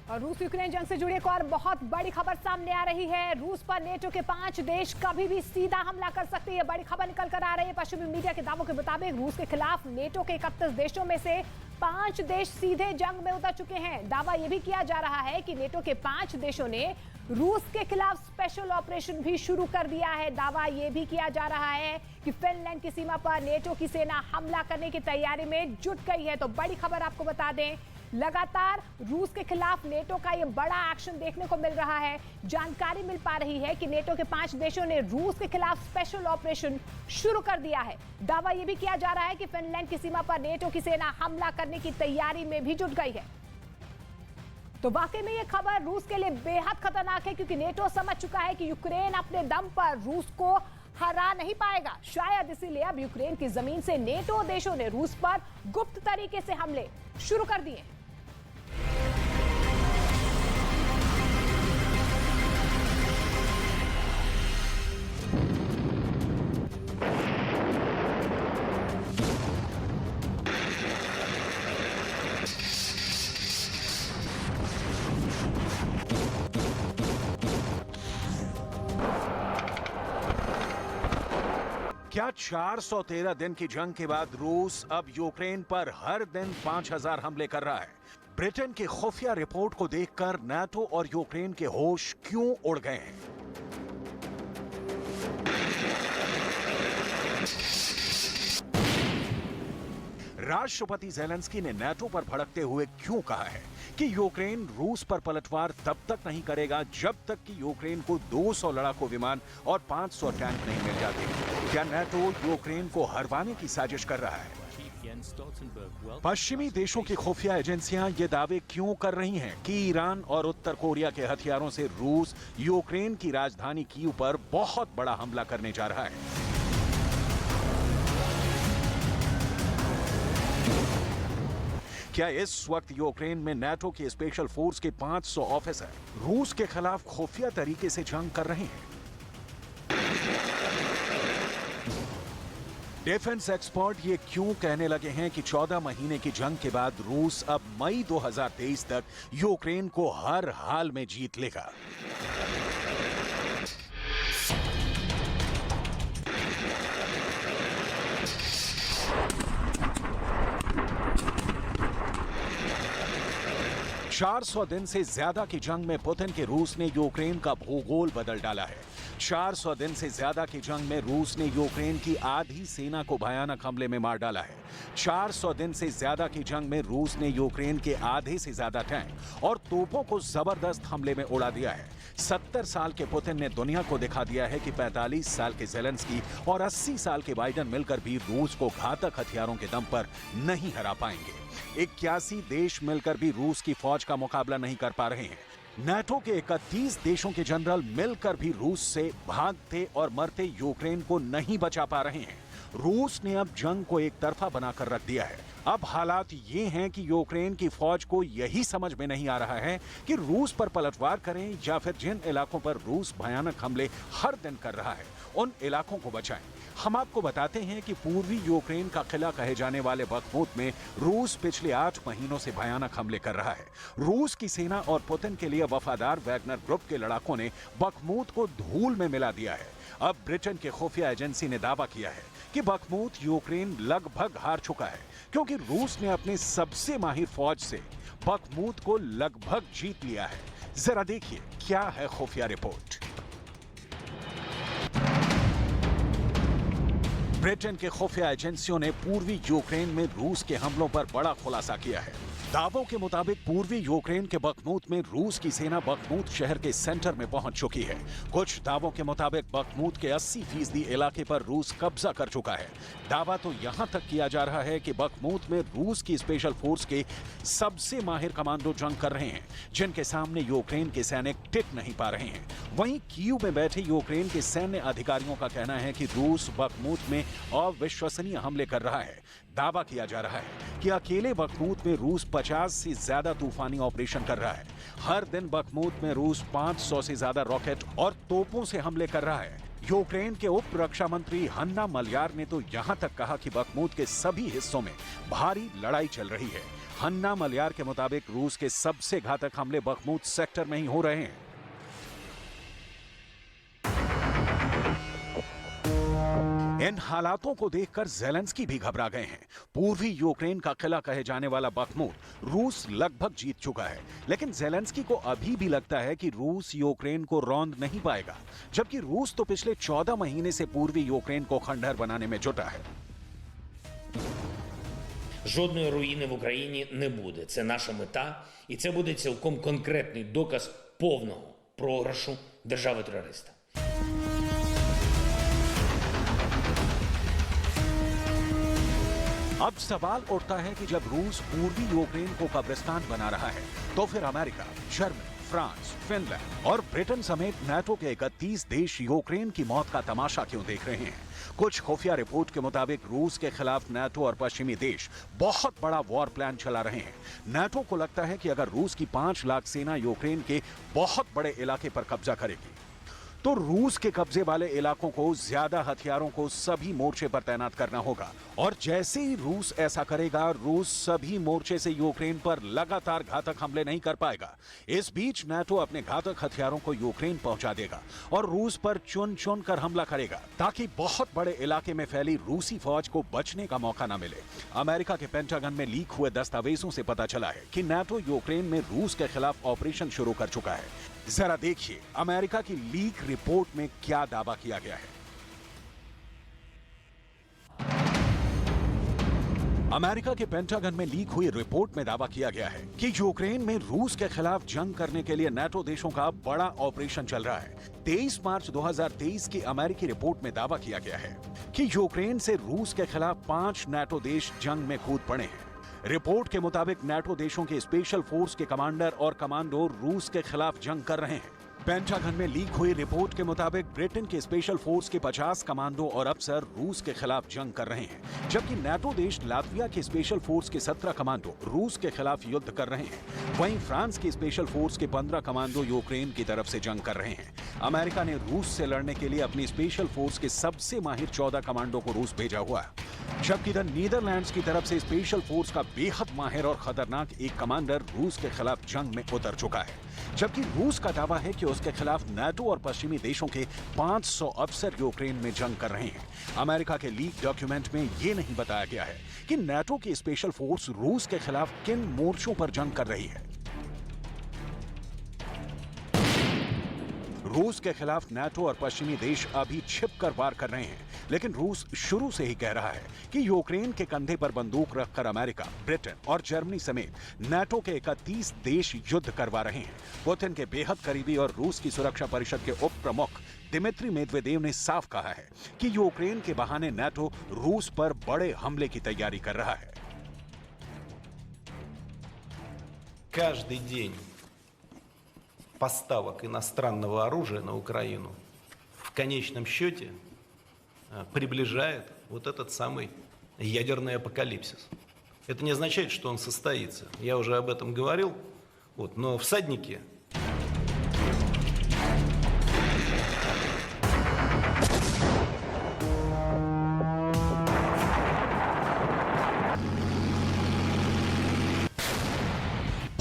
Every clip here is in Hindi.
और रूस यूक्रेन जंग से जुड़ी एक और बहुत बड़ी खबर सामने आ रही है। रूस पर नेटो के 5 देश कभी भी सीधा हमला कर सकते हैं। बड़ी खबर निकल कर आ रही है। पश्चिमी मीडिया के दावों के मुताबिक रूस के खिलाफ नेटो के 31 देशों में से 5 देश सीधे जंग में उतर चुके हैं। दावा यह भी किया जा रहा है कि नेटो के 5 देशों ने रूस के खिलाफ स्पेशल ऑपरेशन भी शुरू कर दिया है। दावा यह भी किया जा रहा है कि फिनलैंड की सीमा पर नेटो की सेना हमला करने की तैयारी में जुट गई है। तो बड़ी खबर आपको बता दें, लगातार रूस के खिलाफ नेटो का यह बड़ा एक्शन देखने को मिल रहा है। जानकारी मिल पा रही है कि नेटो के 5 देशों ने रूस के खिलाफ स्पेशल ऑपरेशन शुरू कर दिया है। दावा यह भी किया जा रहा है कि फिनलैंड की सीमा पर नेटो की सेना हमला करने की तैयारी में भी जुट गई है। तो वाकई में यह खबर रूस के लिए बेहद खतरनाक है, क्योंकि नेटो समझ चुका है कि यूक्रेन अपने दम पर रूस को हरा नहीं पाएगा। शायद इसीलिए अब यूक्रेन की जमीन से नेटो देशों ने रूस पर गुप्त तरीके से हमले शुरू कर दिए। 413 दिन की जंग के बाद रूस अब यूक्रेन पर हर दिन 5000 हमले कर रहा है। ब्रिटेन की खुफिया रिपोर्ट को देखकर नाटो और यूक्रेन के होश क्यों उड़ गए हैं? राष्ट्रपति ज़ेलेंस्की ने नाटो पर भड़कते हुए क्यों कहा है कि यूक्रेन रूस पर पलटवार तब तक नहीं करेगा जब तक कि यूक्रेन को 200 लड़ाकू विमान और 500 टैंक नहीं मिल जाते? क्या नाटो यूक्रेन को हरवाने की साजिश कर रहा है? पश्चिमी देशों की खुफिया एजेंसियां ये दावे क्यों कर रही हैं कि ईरान और उत्तर कोरिया के हथियारों से रूस यूक्रेन की राजधानी कीव पर बहुत बड़ा हमला करने जा रहा है? क्या इस वक्त यूक्रेन में नाटो की स्पेशल फोर्स के 500 ऑफिसर रूस के खिलाफ खुफिया तरीके से जंग कर रहे हैं? डिफेंस एक्सपर्ट ये क्यों कहने लगे हैं कि 14 महीने की जंग के बाद रूस अब मई 2023 तक यूक्रेन को हर हाल में जीत लेगा? चार 400 दिन से ज्यादा की जंग में पुतिन के रूस ने यूक्रेन का भूगोल बदल डाला है। 400 दिन से ज्यादा की जंग में रूस ने यूक्रेन की आधी सेना को भयानक हमले में मार डाला है। 400 दिन से ज्यादा की जंग में रूस ने यूक्रेन के आधे से ज्यादा टैंक और तोपों को जबरदस्त हमले में उड़ा दिया है। 70 साल के पुतिन ने दुनिया को दिखा दिया है कि 45 साल के ज़ेलेंस्की और 80 साल के बाइडेन मिलकर भी रूस को घातक हथियारों के दम पर नहीं हरा पाएंगे। 81 देश मिलकर भी रूस की फौज का मुकाबला नहीं कर पा रहे हैं। नाटो के 31 देशों के जनरल मिलकर भी रूस से भागते और मरते यूक्रेन को नहीं बचा पा रहे हैं। रूस ने अब जंग को एक तरफा बनाकर रख दिया है। अब हालात ये हैं कि यूक्रेन की फौज को यही समझ में नहीं आ रहा है कि रूस पर पलटवार करें या फिर जिन इलाकों पर रूस भयानक हमले हर दिन कर रहा है उन इलाकों को बचाएं। हम आपको बताते हैं कि पूर्वी यूक्रेन का किला कहे जाने वाले बखमूत में रूस पिछले 8 महीनों से भयानक हमले कर रहा है। रूस की सेना और पुतिन के लिए वफादार वैगनर ग्रुप के लड़ाकों ने बखमूत को धूल में मिला दिया है। अब ब्रिटेन के खुफिया एजेंसी ने दावा किया है कि बखमूत यूक्रेन लगभग हार चुका है, क्योंकि रूस ने अपने सबसे माहिर फौज से बखमूत को लगभग जीत लिया है। जरा देखिए क्या है खुफिया रिपोर्ट। ब्रिटेन के खुफिया एजेंसियों ने पूर्वी यूक्रेन में रूस के हमलों पर बड़ा खुलासा किया है। दावों के मुताबिक पूर्वी यूक्रेन के बखमूत में रूस की सेना बखमूत शहर के सेंटर में पहुंच चुकी है। कुछ दावों के मुताबिक बखमूत के 80% इलाके पर रूस कब्जा कर चुका है। दावा तो यहां तक किया जा रहा है कि बखमूत में रूस की स्पेशल फोर्स के सबसे माहिर कमांडो जंग कर रहे हैं, जिनके सामने यूक्रेन के सैनिक टिक नहीं पा रहे हैं। वहीं कीव में बैठे यूक्रेन के सैन्य अधिकारियों का कहना है कि रूस बखमूत में अविश्वसनीय हमले कर रहा है। दावा किया जा रहा है कि अकेले बखमूत में रूस 50 से ज्यादा तूफानी ऑपरेशन कर रहा है। हर दिन बखमूत में रूस 500 से ज्यादा रॉकेट और तोपों से हमले कर रहा है। यूक्रेन के उप रक्षा मंत्री हन्ना मल्यार ने तो यहां तक कहा कि बखमूत के सभी हिस्सों में भारी लड़ाई चल रही है। हन्ना मल्यार के मुताबिक रूस के सबसे घातक हमले बखमूत सेक्टर में ही हो रहे हैं। इन हालातों को देखकर ज़ेलेंस्की भी घबरा गए हैं। पूर्वी यूक्रेन का किला कहे जाने वाला बखमूत रूस लगभग जीत चुका है, लेकिन ज़ेलेंस्की को अभी भी लगता है कि रूस यूक्रेन को रौंद नहीं पाएगा, जबकि रूस तो पिछले 14 महीने से पूर्वी यूक्रेन को खंडहर बनाने में जुटा है। Жодної руїни в Україні не буде. Це наша мета, і це буде цілком конкретний доказ повного програшу держави-терориста. अब सवाल उठता है कि जब रूस पूर्वी यूक्रेन को कब्रिस्तान बना रहा है, तो फिर अमेरिका, जर्मनी, फ्रांस, फिनलैंड और ब्रिटेन समेत नाटो के 31 देश यूक्रेन की मौत का तमाशा क्यों देख रहे हैं? कुछ खुफिया रिपोर्ट के मुताबिक रूस के खिलाफ नाटो और पश्चिमी देश बहुत बड़ा वॉर प्लान चला रहे हैं। नाटो को लगता है कि अगर रूस की 5 लाख सेना यूक्रेन के बहुत बड़े इलाके पर कब्जा करेगी, तो रूस के कब्जे वाले इलाकों को ज्यादा हथियारों को सभी मोर्चे पर तैनात करना होगा, और जैसे ही रूस ऐसा करेगा, रूस सभी मोर्चे से यूक्रेन पर लगातार घातक हमले नहीं कर पाएगा। इस बीच नाटो अपने घातक हथियारों को यूक्रेन पहुंचा देगा और रूस पर चुन चुन कर हमला करेगा, ताकि बहुत बड़े इलाके में फैली रूसी फौज को बचने का मौका न मिले। अमेरिका के पेंटागन में लीक हुए दस्तावेजों से पता चला है कि नाटो यूक्रेन में रूस के खिलाफ ऑपरेशन शुरू कर चुका है। जरा देखिए अमेरिका की लीक रिपोर्ट में क्या दावा किया गया है। अमेरिका के पेंटागन में लीक हुई रिपोर्ट में दावा किया गया है कि यूक्रेन में रूस के खिलाफ जंग करने के लिए नाटो देशों का बड़ा ऑपरेशन चल रहा है। 23 मार्च 2023 की अमेरिकी रिपोर्ट में दावा किया गया है कि यूक्रेन से रूस के खिलाफ 5 नाटो देश जंग में कूद पड़े हैं। रिपोर्ट के मुताबिक नाटो देशों के स्पेशल फोर्स के कमांडर और कमांडो रूस के खिलाफ जंग कर रहे हैं। पेंटागन में लीक हुई रिपोर्ट के मुताबिक ब्रिटेन के स्पेशल फोर्स के 50 कमांडो और अफसर रूस के खिलाफ जंग कर रहे हैं, जबकि नाटो देश लातविया के स्पेशल फोर्स के 17 कमांडो रूस के खिलाफ युद्ध कर रहे हैं। वहीं फ्रांस के स्पेशल फोर्स के 15 कमांडो यूक्रेन की तरफ से जंग कर रहे हैं। अमेरिका ने रूस से लड़ने के लिए अपनी स्पेशल फोर्स के सबसे माहिर 14 कमांडो को रूस भेजा हुआ है, जबकि इधर नीदरलैंड्स की तरफ से स्पेशल फोर्स का बेहद माहिर और खतरनाक एक कमांडर रूस के खिलाफ जंग में उतर चुका है। जबकि रूस का दावा है कि उसके खिलाफ नाटो और पश्चिमी देशों के 500 अफसर यूक्रेन में जंग कर रहे हैं। अमेरिका के लीक डॉक्यूमेंट में यह नहीं बताया गया है कि नाटो की स्पेशल फोर्स रूस के खिलाफ किन मोर्चों पर जंग कर रही है। रूस के खिलाफ नाटो और पश्चिमी देश अभी छिपकर वार कर रहे हैं, लेकिन रूस शुरू से ही कह रहा है कि यूक्रेन के कंधे पर बंदूक रखकर अमेरिका, ब्रिटेन और जर्मनी समेत नाटो के 31 देश युद्ध करवा रहे हैं। पुतिन के बेहद करीबी और रूस की सुरक्षा परिषद के उप प्रमुख दिमित्री मेदवेदेव ने साफ कहा है कि यूक्रेन के बहाने नाटो रूस पर बड़े हमले की तैयारी कर रहा है। Каждый день поставок иностранного оружия на Украину в конечном счете приближает вот этот самый ядерный апокалипсис. Это не означает, что он состоится. Я уже об этом говорил. Но всадники...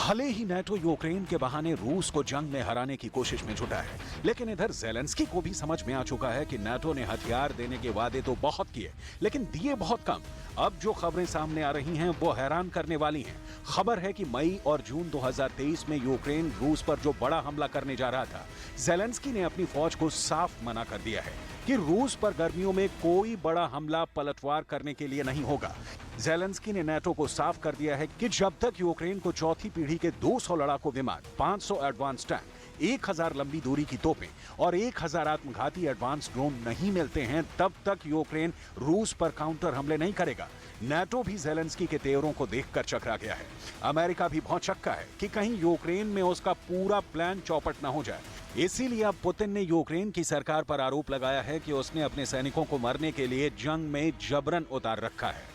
भले ही नाटो यूक्रेन के बहाने रूस को जंग में हराने की कोशिश में जुटा है, लेकिन इधर ज़ेलेंस्की को भी समझ में आ चुका है कि नाटो ने हथियार देने के वादे तो बहुत किए, लेकिन दिए बहुत कम। अब जो खबरें सामने आ रही हैं वो हैरान करने वाली हैं। खबर है कि मई और जून 2023 में यूक्रेन रूस पर जो बड़ा हमला करने जा रहा था, ज़ेलेंस्की ने अपनी फौज को साफ मना कर दिया है कि रूस पर गर्मियों में कोई बड़ा हमला पलटवार करने के लिए नहीं होगा। ज़ेलेंस्की ने नाटो को साफ कर दिया है कि जब तक यूक्रेन को चौथी पीढ़ी के 200 लड़ाकू विमान, 500 एडवांस टैंक, 1000 लंबी दूरी की तोपें और 1000 आत्मघाती एडवांस ड्रोन नहीं मिलते हैं, तब तक यूक्रेन रूस पर काउंटर हमले नहीं करेगा। नाटो भी ज़ेलेंस्की के तेवरों को देखकर चकरा गया है। अमेरिका भी भौचक्का है कि कहीं यूक्रेन में उसका पूरा प्लान चौपट न हो जाए। इसीलिए अब पुतिन ने यूक्रेन की सरकार पर आरोप लगाया है कि उसने अपने सैनिकों को मरने के लिए जंग में जबरन उतार रखा है।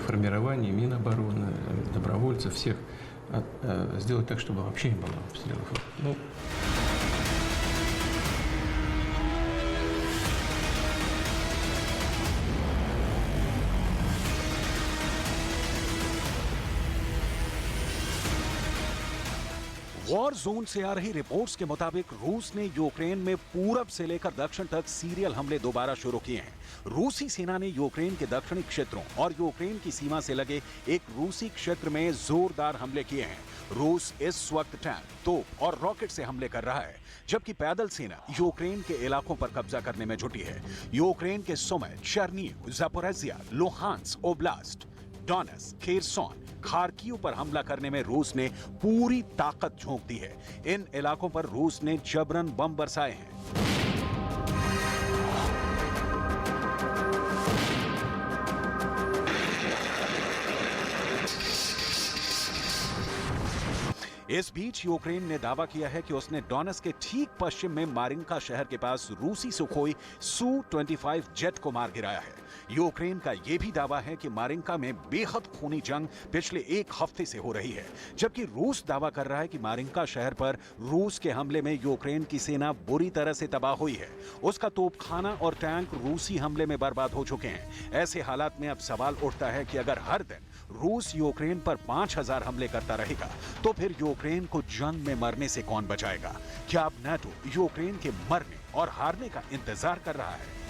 Формирование, Минобороны, добровольцев, всех сделать так, чтобы вообще не было обстрелов. वॉर जोन से आ रही रिपोर्ट्स के मुताबिक रूस ने यूक्रेन में पूरब से लेकर दक्षिण तक सीरियल हमले दोबारा शुरू किए हैं। रूसी सेना ने यूक्रेन के दक्षिणी क्षेत्रों और यूक्रेन की सीमा से लगे एक रूसी क्षेत्र में जोरदार हमले किए हैं। रूस इस वक्त टैंक, तोप और रॉकेट से हमले कर रहा है, जबकि पैदल सेना यूक्रेन के इलाकों पर कब्जा करने में जुटी है। यूक्रेन के Sumy, Chernihiv, Zaporizhzhia, Luhansk oblast, Donetsk, Kherson, Kharkiv पर हमला करने में रूस ने पूरी ताकत झोंक दी है। इन इलाकों पर रूस ने जबरन बम बरसाए हैं। इस बीच यूक्रेन ने दावा किया है कि उसने डोनेट्स्क के ठीक पश्चिम में मारिंका शहर के पास रूसी सुखोई सू-25 जेट को मार गिराया है। यूक्रेन का यह भी दावा है कि मारिंका में बेहद खूनी जंग पिछले एक हफ्ते से हो रही है, जबकि रूस दावा कर रहा है कि मारिंका शहर पर रूस के हमले में यूक्रेन की सेना बुरी तरह से तबाह हुई है। उसका तोपखाना और टैंक रूसी हमले में बर्बाद हो चुके हैं। ऐसे हालात में अब सवाल उठता है कि अगर हर दिन रूस यूक्रेन पर 5000 हमले करता रहेगा तो फिर यूक्रेन को जंग में मरने से कौन बचाएगा? क्या अब नाटो यूक्रेन के मरने और हारने का इंतजार कर रहा है?